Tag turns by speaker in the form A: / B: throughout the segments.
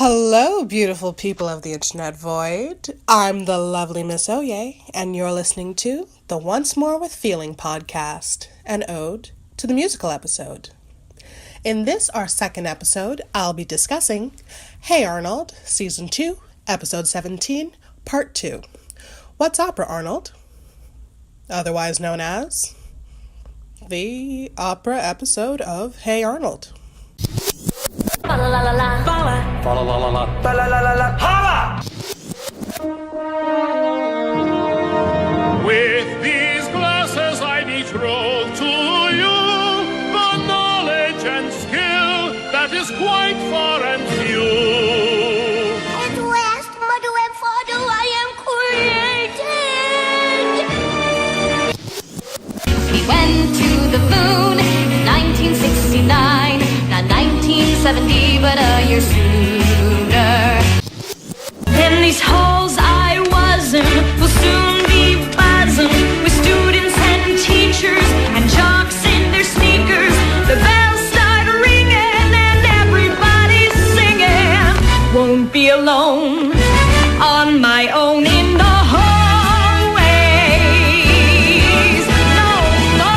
A: Hello, beautiful people of the internet void. I'm the lovely Miss Oye, and you're listening to the Once More with Feeling podcast, an ode to the musical episode. In this, our second episode, I'll be discussing Hey Arnold, Season 2, Episode 17, Part 2. What's opera, Arnold? Otherwise known as the opera episode of Hey Arnold.
B: Fa la la la la, fa la la la la, fa la la la la, holla!
C: With these glasses I betroth to you the knowledge and skill that is quite far and few.
D: At last, mother and father, I am created.
E: We went to the moon in 1969, not 1970, but a year sooner. In these halls I was in will soon be buzzing with students and teachers and jocks in their sneakers. The bells start ringing and everybody's singing. Won't be alone on my own in the hallways no more.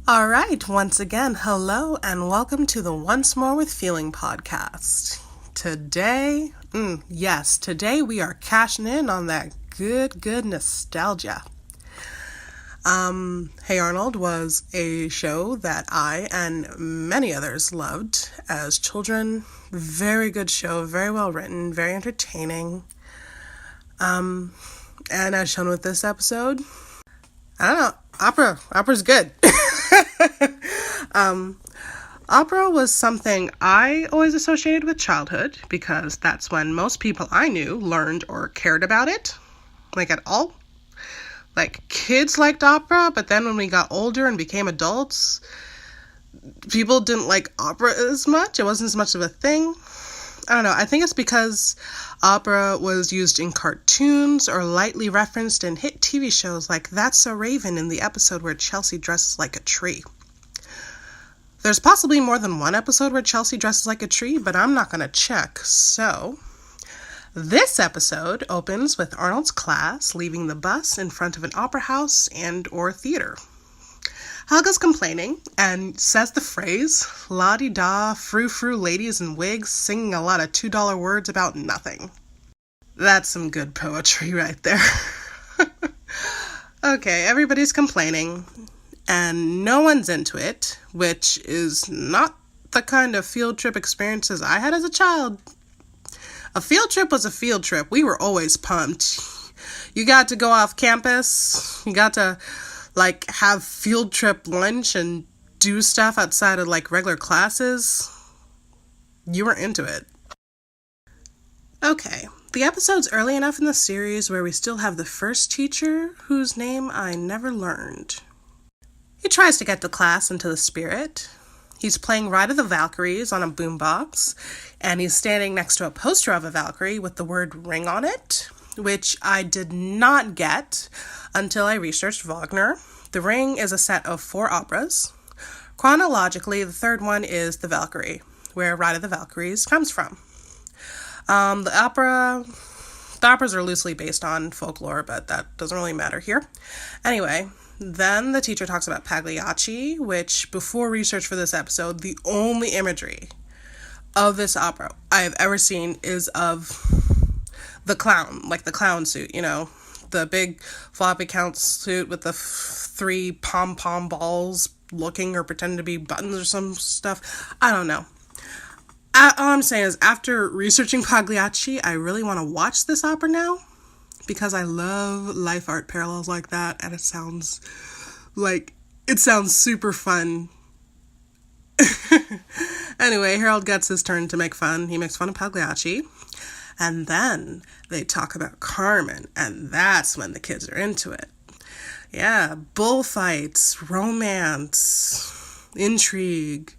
A: All right, once again, hello and welcome to the Once More with Feeling podcast. Today we are cashing in on that good nostalgia. Hey Arnold was a show that I and many others loved as children. Very good show, very well written, very entertaining. And as shown with this episode, I don't know, opera's good. Opera was something I always associated with childhood because that's when most people I knew learned or cared about it, like at all. Like, kids liked opera, but then when we got older and became adults, people didn't like opera as much. It wasn't as much of a thing. I don't know. I think it's because opera was used in cartoons or lightly referenced in hit TV shows like That's So Raven in the episode where Chelsea dresses like a tree. There's possibly more than one episode where Chelsea dresses like a tree, but I'm not going to check. So, this episode opens with Arnold's class leaving the bus in front of an opera house and or theater. Helga's complaining and says the phrase, la-di-da, frou-frou ladies in wigs singing a lot of $2 words about nothing. That's some good poetry right there. Okay, everybody's complaining, and no one's into it, which is not the kind of field trip experiences I had as a child. A field trip was a field trip. We were always pumped. You got to go off campus. You got to, have field trip lunch and do stuff outside of, regular classes. You were into it. Okay, the episode's early enough in the series where we still have the first teacher, whose name I never learned. He tries to get the class into the spirit. He's playing Ride of the Valkyries on a boombox, and he's standing next to a poster of a Valkyrie with the word ring on it, which I did not get until I researched Wagner. The Ring is a set of 4 operas. Chronologically, the third one is The Valkyrie, where Ride of the Valkyries comes from. The operas are loosely based on folklore, but that doesn't really matter here. Anyway, then the teacher talks about Pagliacci, which, before research for this episode, the only imagery of this opera I have ever seen is of the clown, like the clown suit, the big floppy clown suit with the 3 pom-pom balls looking or pretending to be buttons or some stuff. I don't know. All I'm saying is, after researching Pagliacci, I really want to watch this opera now, because I love life art parallels like that, and it sounds super fun. Anyway, Harold gets his turn to make fun. He makes fun of Pagliacci, and then they talk about Carmen, and that's when the kids are into it. Yeah, bullfights, romance, intrigue.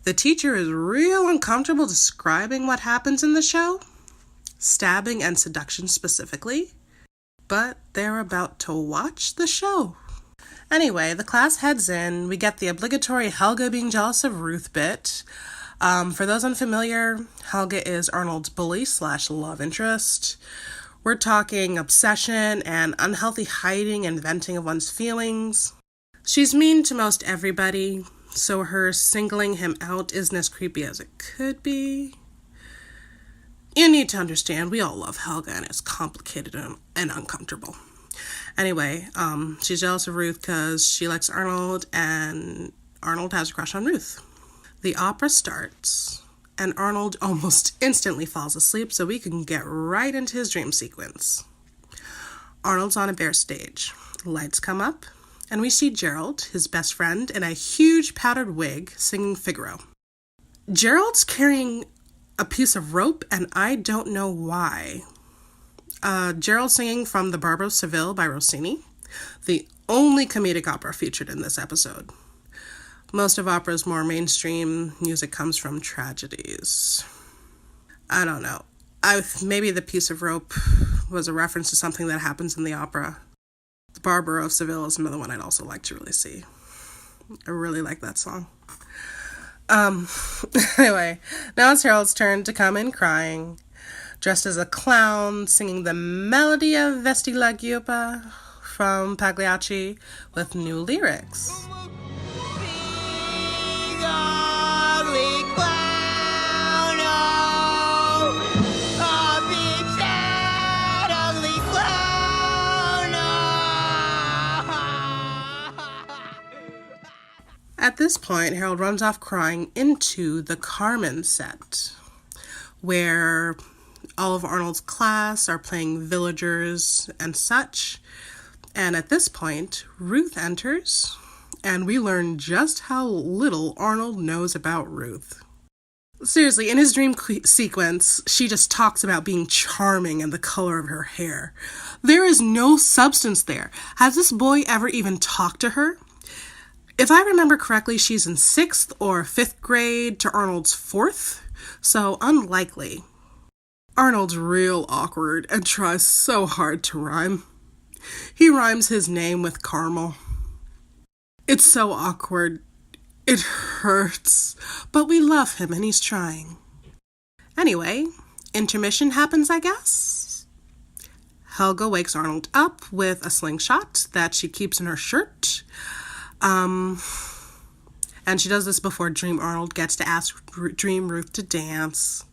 A: The teacher is real uncomfortable describing what happens in the show, stabbing and seduction specifically, but they're about to watch the show. Anyway, the class heads in. We get the obligatory Helga being jealous of Ruth bit. For those unfamiliar, Helga is Arnold's bully / love interest. We're talking obsession and unhealthy hiding and venting of one's feelings. She's mean to most everybody, so her singling him out isn't as creepy as it could be. You need to understand, we all love Helga, and it's complicated and uncomfortable. Anyway, she's jealous of Ruth because she likes Arnold, and Arnold has a crush on Ruth. The opera starts, and Arnold almost instantly falls asleep, so we can get right into his dream sequence. Arnold's on a bare stage. Lights come up, and we see Gerald, his best friend, in a huge powdered wig, singing Figaro. Gerald's carrying a piece of rope, and I don't know why. Gerald singing from The Barber of Seville by Rossini, the only comedic opera featured in this episode. Most of opera's more mainstream music comes from tragedies. I don't know. Maybe the piece of rope was a reference to something that happens in the opera. The Barber of Seville is another one I'd also like to really see. I really like that song. Anyway, now it's Harold's turn to come in crying, dressed as a clown, singing the melody of Vesti la Giuppa from Pagliacci with new lyrics. At this point, Harold runs off crying into the Carmen set, where all of Arnold's class are playing villagers and such. And at this point, Ruth enters, and we learn just how little Arnold knows about Ruth. Seriously, in his dream sequence, she just talks about being charming and the color of her hair. There is no substance there. Has this boy ever even talked to her? If I remember correctly, she's in 6th or 5th grade to Arnold's 4th, so unlikely. Arnold's real awkward and tries so hard to rhyme. He rhymes his name with caramel. It's so awkward. It hurts, but we love him and he's trying. Anyway, intermission happens, I guess. Helga wakes Arnold up with a slingshot that she keeps in her shirt. And she does this before Dream Arnold gets to ask Dream Ruth to dance.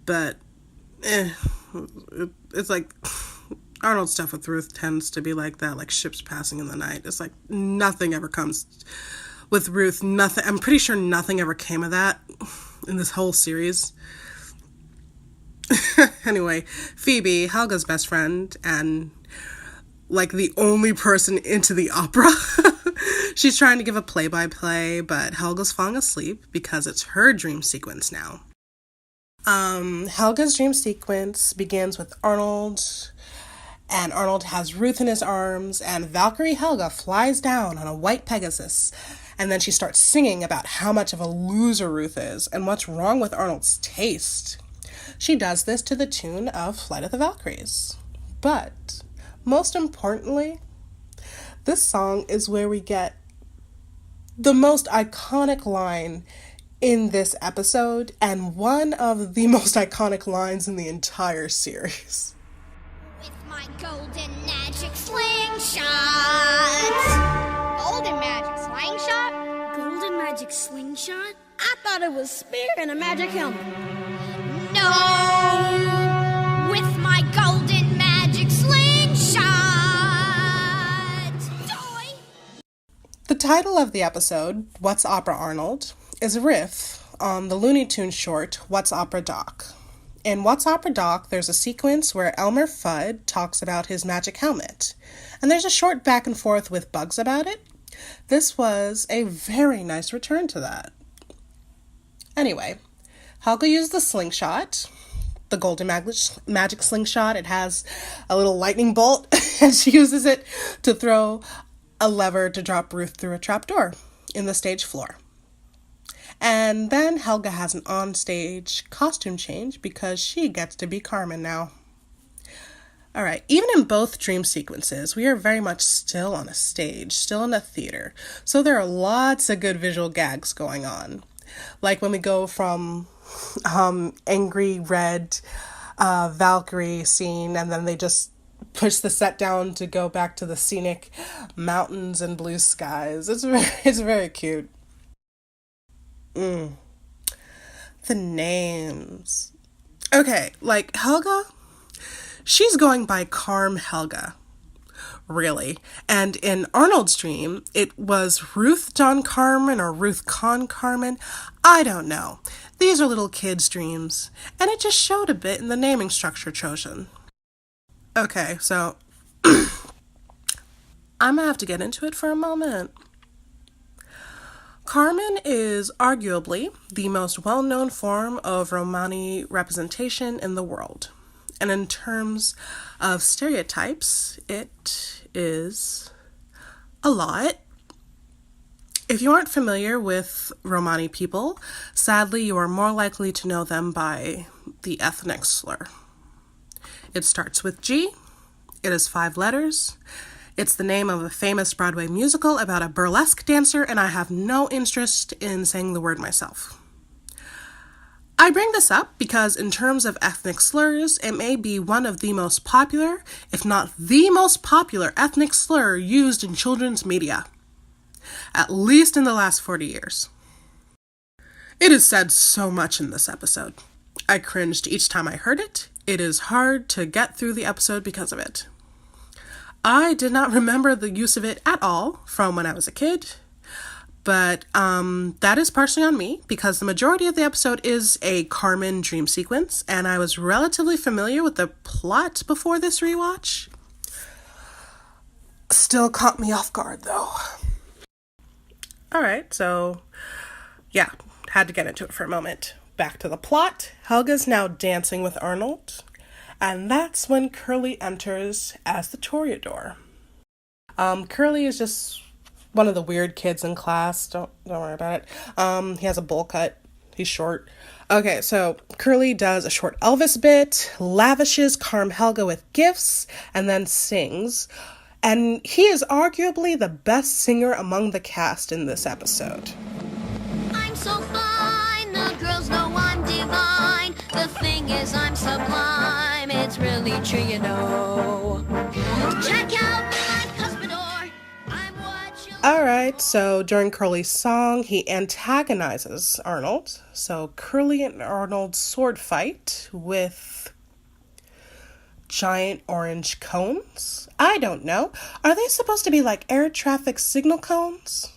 A: But, it's like, Arnold's stuff with Ruth tends to be like that, like ships passing in the night. It's like nothing ever comes with Ruth. Nothing. I'm pretty sure nothing ever came of that in this whole series. Anyway, Phoebe, Helga's best friend, and like the only person into the opera. She's trying to give a play-by-play, but Helga's falling asleep because it's her dream sequence now. Helga's dream sequence begins with Arnold, and Arnold has Ruth in his arms, and Valkyrie Helga flies down on a white Pegasus, and then she starts singing about how much of a loser Ruth is and what's wrong with Arnold's taste. She does this to the tune of Flight of the Valkyries. But most importantly, this song is where we get the most iconic line in this episode, and one of the most iconic lines in the entire series.
D: With my golden magic slingshot.
F: Golden magic slingshot? Golden magic slingshot? I thought it was spear and a magic helmet.
D: No! With my golden magic slingshot. Toy!
A: The title of the episode, What's Opera Arnold, is a riff on the Looney Tunes short, What's Opera Doc. In What's Opera Doc, there's a sequence where Elmer Fudd talks about his magic helmet, and there's a short back and forth with Bugs about it. This was a very nice return to that. Anyway, Helga used the slingshot, the golden magic slingshot. It has a little lightning bolt, and she uses it to throw a lever to drop Ruth through a trapdoor in the stage floor. And then Helga has an on-stage costume change because she gets to be Carmen now. All right, even in both dream sequences, we are very much still on a stage, still in a theater. So there are lots of good visual gags going on. Like when we go from angry red Valkyrie scene, and then they just push the set down to go back to the scenic mountains and blue skies. It's very cute. The names. Okay, like Helga, she's going by Carm Helga, really. And in Arnold's dream, it was Ruth Dawn Carmen or Ruth Con Carmen. I don't know. These are little kids' dreams, and it just showed a bit in the naming structure chosen. Okay, so I'm gonna have to get into it for a moment. Carmen is arguably the most well-known form of Romani representation in the world. And in terms of stereotypes, it is a lot. If you aren't familiar with Romani people, sadly you are more likely to know them by the ethnic slur. It starts with G. It is 5 letters. It's the name of a famous Broadway musical about a burlesque dancer, and I have no interest in saying the word myself. I bring this up because in terms of ethnic slurs, it may be one of the most popular, if not the most popular ethnic slur used in children's media, at least in the last 40 years. It is said so much in this episode. I cringed each time I heard it. It is hard to get through the episode because of it. I did not remember the use of it at all from when I was a kid, but that is partially on me because the majority of the episode is a Carmen dream sequence, and I was relatively familiar with the plot before this rewatch. Still caught me off guard, though. Alright, so yeah, had to get into it for a moment. Back to the plot. Helga's now dancing with Arnold, and that's when Curly enters as the Toreador. Curly is just one of the weird kids in class. Don't worry about it. He has a bowl cut. He's short. Okay, so Curly does a short Elvis bit, lavishes Carm Helga with gifts, and then sings. And he is arguably the best singer among the cast in this episode.
E: I'm so fine, the girls know I'm divine. The thing is I'm sublime, it's really true, you know. Check out my cuspidor, I'm what you...
A: Alright, so during Curly's song, he antagonizes Arnold. So Curly and Arnold sword fight with giant orange cones? I don't know. Are they supposed to be like air traffic signal cones?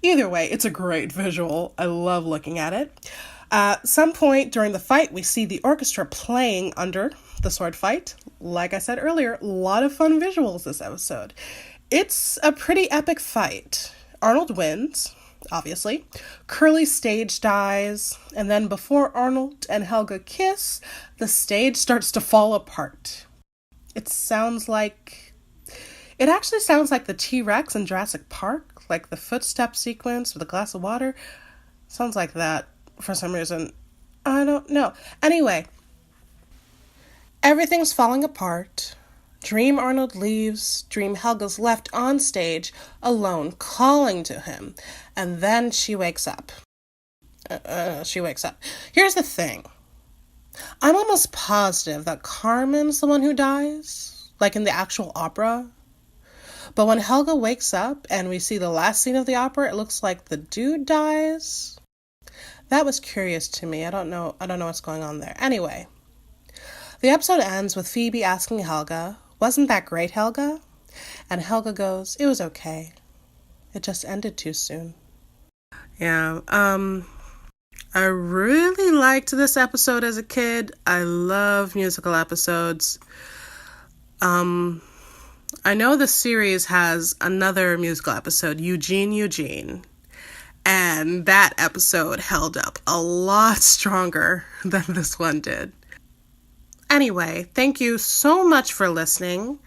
A: Either way, it's a great visual. I love looking at it. At some point during the fight, we see the orchestra playing under the sword fight. Like I said earlier, a lot of fun visuals this episode. It's a pretty epic fight. Arnold wins, obviously. Curly's stage dies, and then before Arnold and Helga kiss, the stage starts to fall apart. It actually sounds like the T-Rex in Jurassic Park, like the footstep sequence with a glass of water. Sounds like that for some reason. I don't know. Anyway, everything's falling apart. Dream Arnold leaves. Dream Helga's left on stage, alone, calling to him. And then she wakes up. Here's the thing. I'm almost positive that Carmen's the one who dies, like in the actual opera. But when Helga wakes up and we see the last scene of the opera, it looks like the dude dies. That was curious to me. I don't know what's going on there. Anyway, the episode ends with Phoebe asking Helga, "Wasn't that great, Helga?" And Helga goes, "It was okay. It just ended too soon." Yeah, I really liked this episode as a kid. I love musical episodes. I know the series has another musical episode, Eugene, and that episode held up a lot stronger than this one did. Anyway, thank you so much for listening.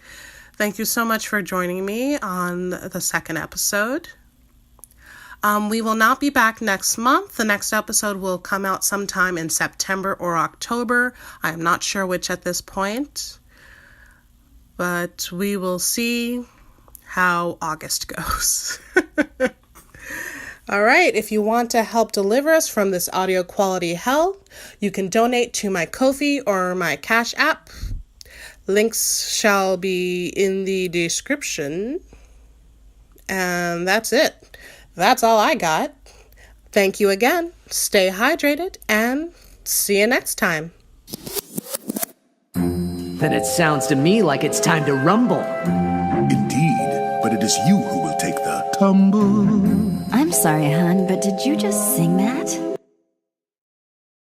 A: Thank you so much for joining me on the second episode. We will not be back next month. The next episode will come out sometime in September or October. I am not sure which at this point. but we will see how August goes. All right, if you want to help deliver us from this audio quality hell, you can donate to my Ko-fi or my Cash App. Links shall be in the description. And that's it. That's all I got. Thank you again. Stay hydrated and see you next time.
G: Then it sounds to me like it's time to rumble.
H: Indeed, but it is you who will take the tumble.
I: I'm sorry, hon, but did you just sing that?